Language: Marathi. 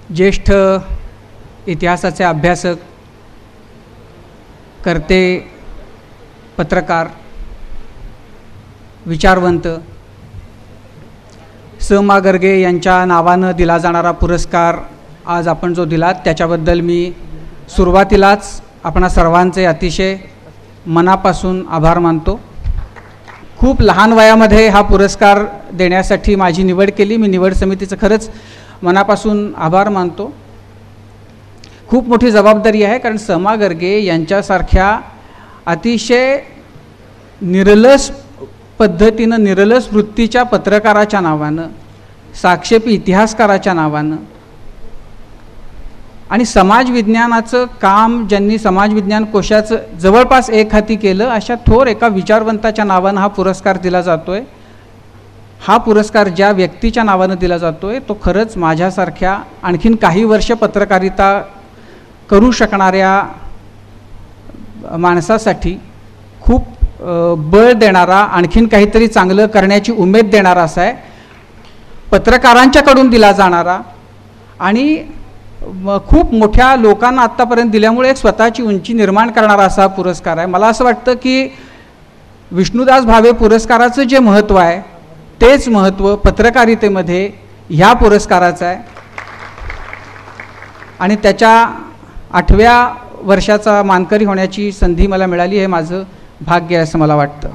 ज्येष्ठ इतिहासाचे अभ्यासक, कर्ते, पत्रकार, विचारवंत स.मा. गर्गे यांच्या नावानं दिला जाणारा पुरस्कार आज आपण जो दिलात त्याच्याबद्दल मी सुरुवातीलाच आपणा सर्वांचे अतिशय मनापासून आभार मानतो। खूप लहान वयामध्ये हा पुरस्कार देण्यासाठी माझी निवड केली। मी निवड समितीचं खरंच मनापासून आभार मानतो। खूप मोठी जबाबदारी आहे, कारण स.मा. गर्गे यांच्यासारख्या अतिशय निरलस पद्धतीनं, निरलस वृत्तीच्या पत्रकाराच्या नावानं, साक्षेपी इतिहासकाराच्या नावानं आणि समाज विज्ञानाचं काम ज्यांनी समाज विज्ञान कोशाचं जवळपास एक हाती केलं, अशा थोर एका विचारवंताच्या नावानं हा पुरस्कार दिला जातोय। हा पुरस्कार ज्या व्यक्तीच्या नावानं दिला जातोय तो खरंच माझ्यासारख्या आणखीन काही वर्ष पत्रकारिता करू शकणाऱ्या माणसासाठी खूप बळ देणारा, आणखीन काहीतरी चांगलं करण्याची उमेद देणारा असा आहे। पत्रकारांच्याकडून दिला जाणारा आणि खूप मोठ्या लोकांना आत्तापर्यंत दिल्यामुळे एक स्वतःची उंची निर्माण करणारा असा पुरस्कार आहे। मला असं वाटतं की विष्णुदास भावे पुरस्काराचं जे महत्त्व आहे तेच महत्त्व पत्रकारितेमध्ये ह्या पुरस्काराचं आहे आणि त्याच्या 8व्या वर्षाचा मानकरी होण्याची संधी मला मिळाली, हे माझं भाग्य आहे असं मला वाटतं।